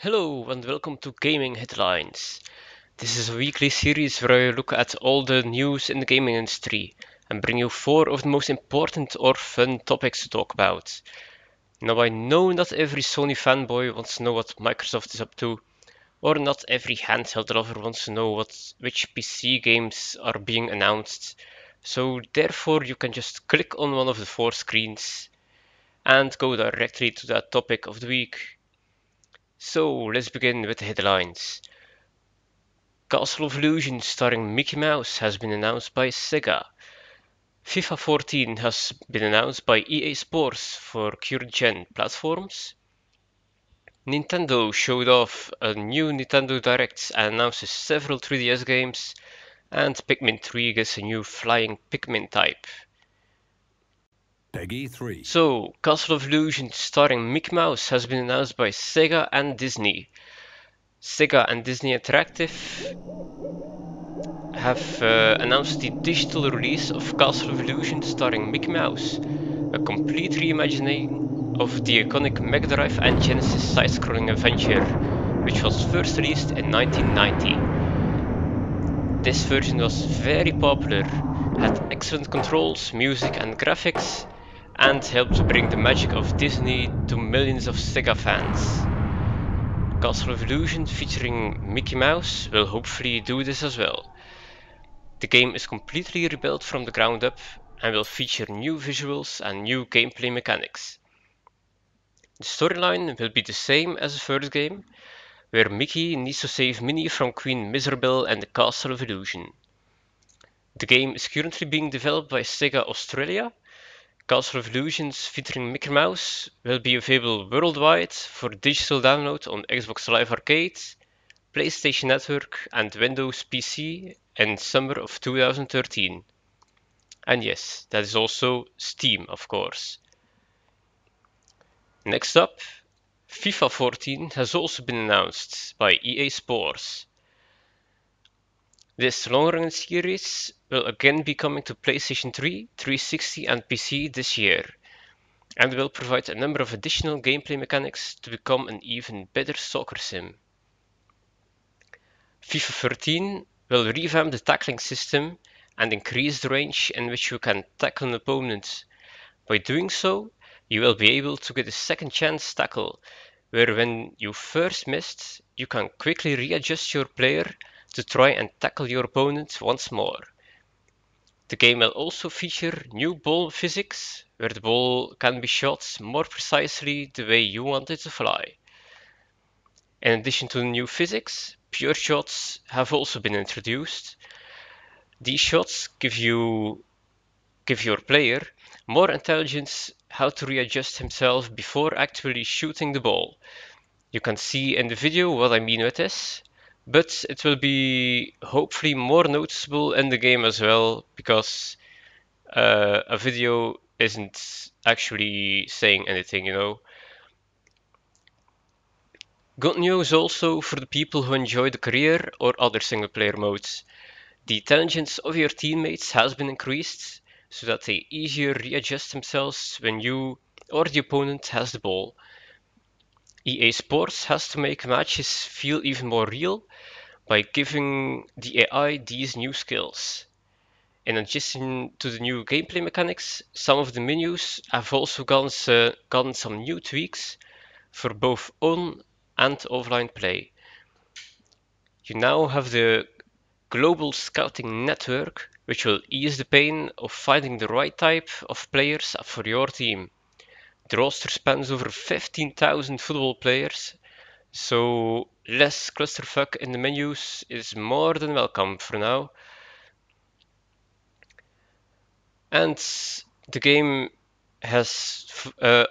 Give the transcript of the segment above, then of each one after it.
Hello and welcome to Gaming Headlines. This is a weekly series where I look at all the news in the gaming industry and bring you 4 of the most important or fun topics to talk about. Now I know not every Sony fanboy wants to know what Microsoft is up to, or not every handheld lover wants to know which PC games are being announced, so therefore you can just click on one of the 4 screens and go directly to that topic of the week. So let's begin with the headlines. Castle of Illusion starring Mickey Mouse has been announced by Sega. FIFA 14 has been announced by EA Sports for current-gen platforms. Nintendo showed off a new Nintendo Direct and announces several 3DS games, and Pikmin 3 gets a new flying Pikmin type. Peggy 3. So, Castle of Illusion starring Mickey Mouse has been announced by Sega and Disney. Sega and Disney Interactive have announced the digital release of Castle of Illusion starring Mickey Mouse, a complete reimagining of the iconic Mega Drive and Genesis side-scrolling adventure, which was first released in 1990. This version was very popular, had excellent controls, music and graphics, and helped to bring the magic of Disney to millions of Sega fans. Castle of Illusion featuring Mickey Mouse will hopefully do this as well. The game is completely rebuilt from the ground up and will feature new visuals and new gameplay mechanics. The storyline will be the same as the first game, where Mickey needs to save Minnie from Queen Miserable and the Castle of Illusion. The game is currently being developed by Sega Australia. Castle of Illusions featuring Mickey Mouse will be available worldwide for digital download on Xbox Live Arcade, PlayStation Network and Windows PC in summer of 2013. And yes, that is also Steam, of course. Next up, FIFA 14 has also been announced by EA Sports. This long-running series will again be coming to PlayStation 3, 360 and PC this year, and will provide a number of additional gameplay mechanics to become an even better soccer sim. FIFA 13 will revamp the tackling system and increase the range in which you can tackle an opponent. By doing so, you will be able to get a second chance tackle, where when you first missed, you can quickly readjust your player to try and tackle your opponent once more. The game will also feature new ball physics, where the ball can be shot more precisely the way you want it to fly. In addition to the new physics, pure shots have also been introduced. These shots give your player more intelligence how to readjust himself before actually shooting the ball. You can see in the video what I mean with this, but it will be hopefully more noticeable in the game as well, because a video isn't actually saying anything, you know. Good news also for the people who enjoy the career or other single player modes. The intelligence of your teammates has been increased so that they easier readjust themselves when you or the opponent has the ball. EA Sports has to make matches feel even more real by giving the AI these new skills. In addition to the new gameplay mechanics, some of the menus have also gotten some new tweaks for both on and offline play. You now have the global scouting network, which will ease the pain of finding the right type of players for your team. The roster spans over 15,000 football players, so less clusterfuck in the menus is more than welcome for now. And the game has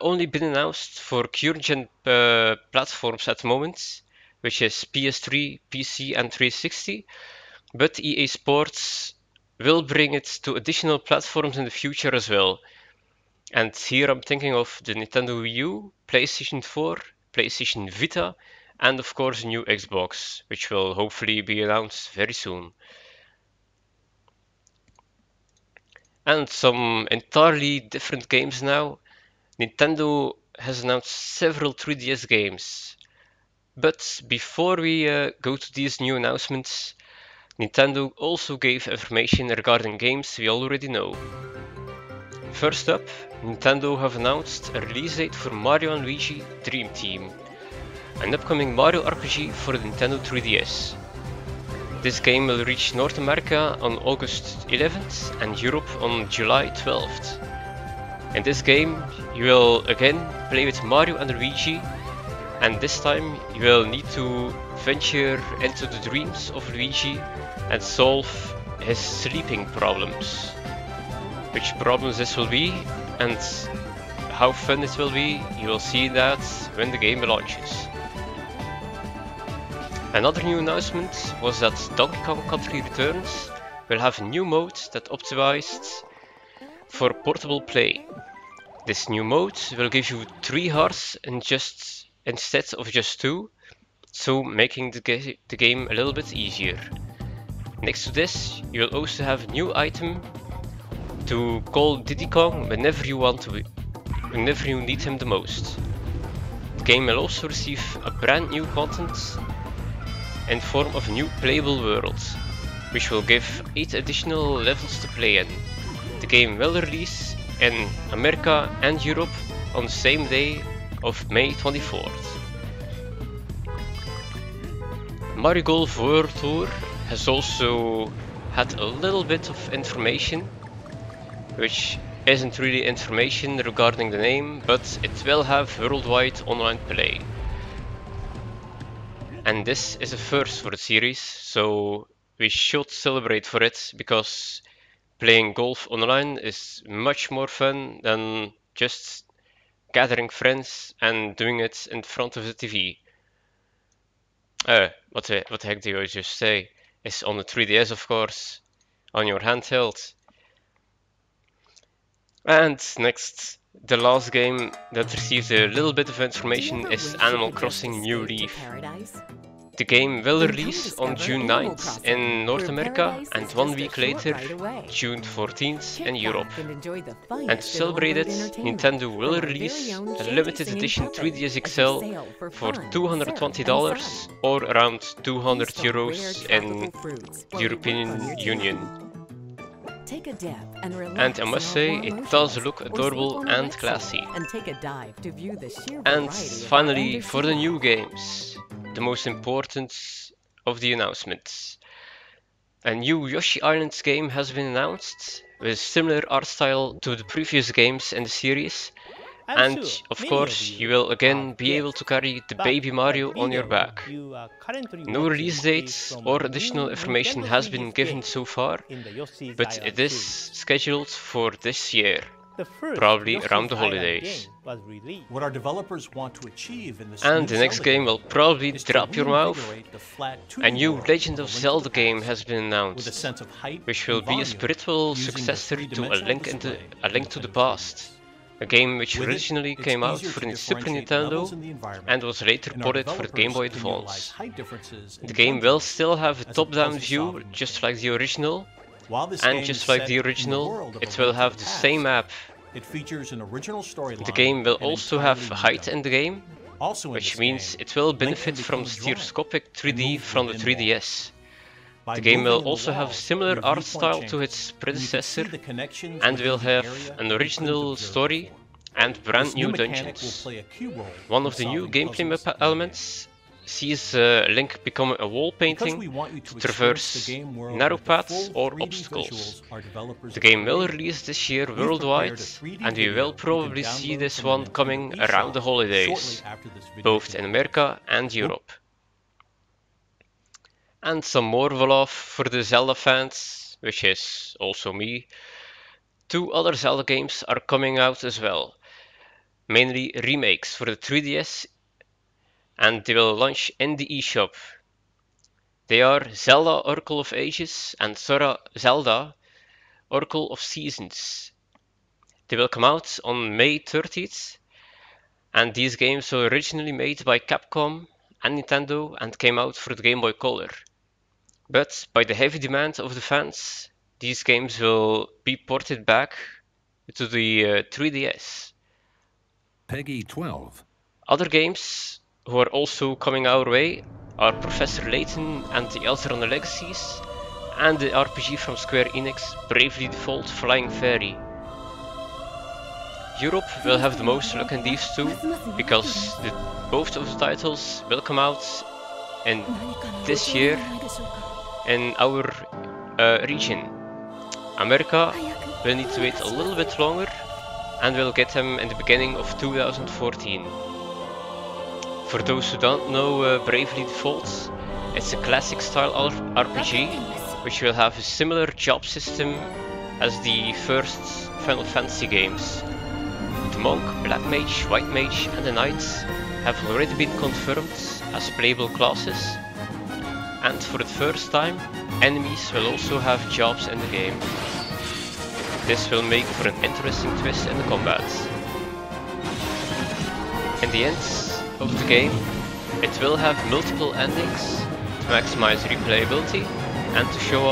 only been announced for current-gen platforms at the moment, which is PS3, PC and 360, but EA Sports will bring it to additional platforms in the future as well. And here I'm thinking of the Nintendo Wii U, PlayStation 4, PlayStation Vita, and of course a new Xbox, which will hopefully be announced very soon. And some entirely different games now. Nintendo has announced several 3DS games. But before we go to these new announcements, Nintendo also gave information regarding games we already know. First up, Nintendo have announced a release date for Mario & Luigi Dream Team, an upcoming Mario RPG for the Nintendo 3DS. This game will reach North America on August 11th and Europe on July 12th. In this game, you will again play with Mario and Luigi, and this time you will need to venture into the dreams of Luigi and solve his sleeping problems. Which problems this will be and how fun it will be, you will see that when the game launches. Another new announcement was that Donkey Kong Country Returns will have a new mode that optimized for portable play. This new mode will give you 3 hearts instead of just 2, so making the game a little bit easier. Next to this, you will also have a new item to call Diddy Kong whenever you need him the most. The game will also receive a brand new content in form of a new playable world, which will give 8 additional levels to play in. The game will release in America and Europe on the same day of May 24th. Mario Golf World Tour has also had a little bit of information, which isn't really information regarding the name, but it will have worldwide online play. And this is a first for the series, so we should celebrate for it, because playing golf online is much more fun than just gathering friends and doing it in front of the TV. What the heck did I just say? It's on the 3DS, of course, on your handheld. And next, the last game that receives a little bit of information is Animal Crossing New Leaf. The game will release on June 9th in North America and 1 week later, June 14th in Europe. And to celebrate it, Nintendo will release a limited edition 3DS XL for $220 or around €200 in the European Union. And I must say, it does look adorable and classy. And finally, for the new games, the most important of the announcements. A new Yoshi Island game has been announced, with similar art style to the previous games in the series. And of course, you will again be able to carry the baby Mario on your back. No release dates or additional information has been given so far, but it is scheduled for this year, probably around the holidays. What our developers want to achieve in this and the next game will probably drop your mouth. A new Legend of Zelda game has been announced, which will be a spiritual successor to A Link to the Past. A game which originally came out for the Super Nintendo and was later ported for the Game Boy Advance. The game will still have a top-down view, just like the original, and just like the original, it will have the same map. The game will also have height in the game, which means it will benefit from stereoscopic 3D from the 3DS. The game will also have similar art style to its predecessor and will have an original story and brand new dungeons. One of the new gameplay elements sees Link become a wall painting to traverse narrow paths or obstacles. The game will release this year worldwide, and we will probably see this one coming around the holidays, both in America and Europe. And some more love for the Zelda fans, which is also me. 2 other Zelda games are coming out as well, mainly remakes for the 3DS, and they will launch in the eShop. They are Zelda Oracle of Ages and Zelda Oracle of Seasons. They will come out on May 30th, and these games were originally made by Capcom and Nintendo and came out for the Game Boy Color. But by the heavy demand of the fans, these games will be ported back to the 3DS. Peggy 12. Other games who are also coming our way are Professor Layton and the Elder on the Legacies, and the RPG from Square Enix, Bravely Default Flying Fairy. Europe will have the most luck in these two, because both of the titles will come out in this year in our region. America will need to wait a little bit longer, and we'll get them in the beginning of 2014. For those who don't know Bravely Default, it's a classic style RPG, which will have a similar job system as the first Final Fantasy games. The Monk, Black Mage, White Mage and the Knight have already been confirmed as playable classes, and for the first time, enemies will also have jobs in the game. This will make for an interesting twist in the combat. In the end of the game, it will have multiple endings to maximize replayability and to show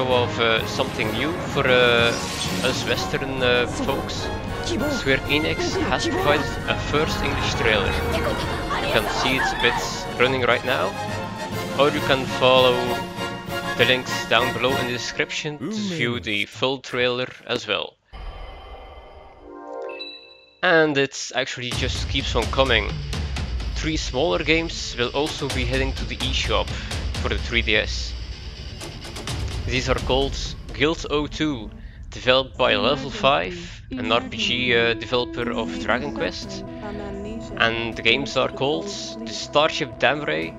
off something new for us Western folks. Square Enix has provided a first English trailer. You can see it a bit running right now, or you can follow the links down below in the description to view the full trailer as well. And it actually just keeps on coming. 3 smaller games will also be heading to the eShop for the 3DS. These are called Guild 02, developed by Level 5, an RPG developer of Dragon Quest. And the games are called The Starship Damray,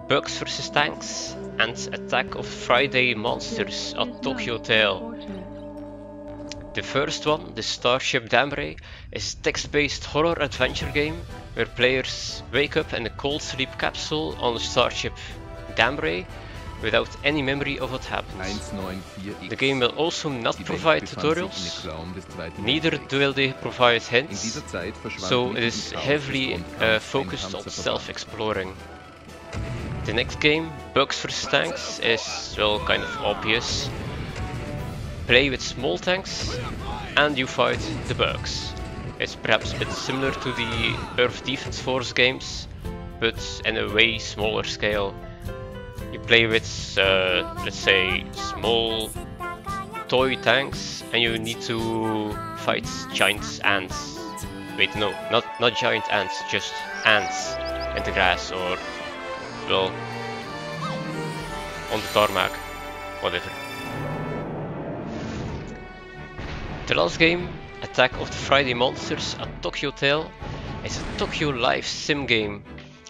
Bugs vs Tanks, and Attack of Friday Monsters at Tokyo Hotel. The first one, The Starship Damray, is a text-based horror adventure game where players wake up in a cold sleep capsule on the Starship Damray without any memory of what happened. The game will also not provide tutorials, neither will they provide hints, so it is heavily focused on self-exploring. The next game, Bugs vs Tanks, is, well, kind of obvious. Play with small tanks and you fight the bugs. It's perhaps a bit similar to the Earth Defense Force games, but in a way smaller scale. You play with, let's say, small toy tanks, and you need to fight giant ants. Wait, no, not giant ants, just ants in the grass or, well, on the tarmac, whatever. The last game, Attack of the Friday Monsters at Tokyo Hotel, is a Tokyo life sim game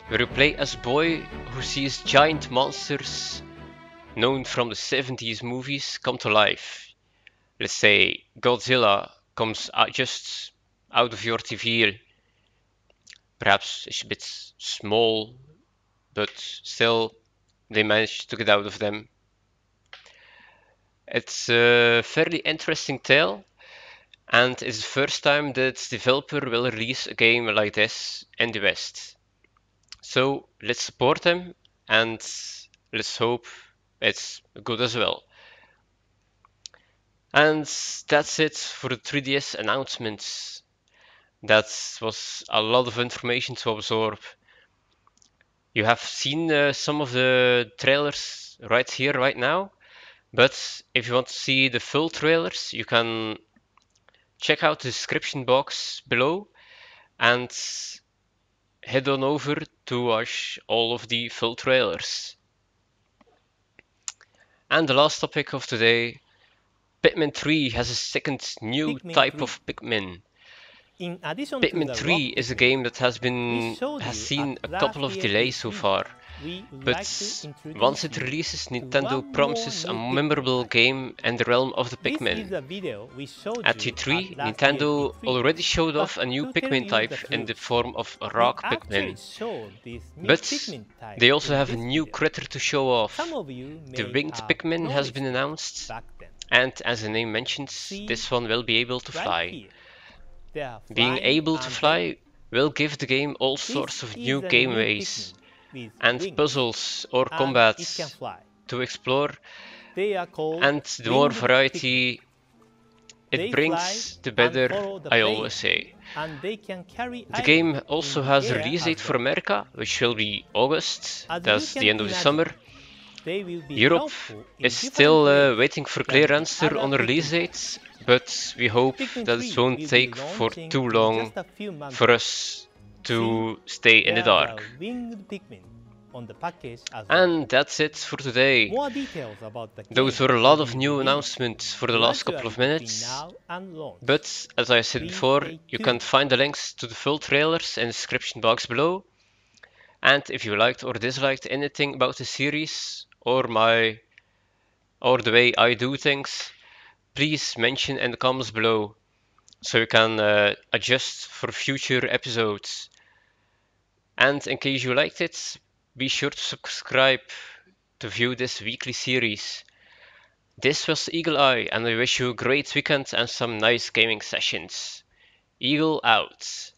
where you play as a boy who sees giant monsters known from the 70s movies come to life. Let's say Godzilla comes just out of your TV. Perhaps it's a bit small, but still they managed to get out of them. It's a fairly interesting tale, and it's the first time that developer will release a game like this in the West. So let's support them and let's hope it's good as well. And that's it for the 3DS announcements. That was a lot of information to absorb. You have seen some of the trailers right here, right now. But if you want to see the full trailers, you can check out the description box below and head on over to watch all of the full trailers. And the last topic of today, Pikmin 3 has a second new type of Pikmin. Pikmin 3 is a game that has seen a couple of delays so far, but once it releases, Nintendo promises a memorable game in the realm of the Pikmin. At E3, Nintendo already showed off a new Pikmin type in the form of a rock Pikmin, but they also have a new critter to show off. The winged Pikmin has been announced, and as the name mentions, this one will be able to fly. Being able to fly will give the game all sorts of new gameways and puzzles or combats to explore, and the more variety it brings the better, I always say. The game also has a release date for America, which will be August, that's the end of the summer. Europe is still waiting for clear answer on the release dates, but we hope that it won't take for too long for us to stay in the dark. And that's it for today. Those were a lot of new announcements for the last couple of minutes, but as I said before, you can find the links to the full trailers in the description box below. And if you liked or disliked anything about the series or the way I do things, please mention in the comments below so you can adjust for future episodes. And in case you liked it, be sure to subscribe to view this weekly series. This was Eagle Eye, and I wish you a great weekend and some nice gaming sessions. Eagle out.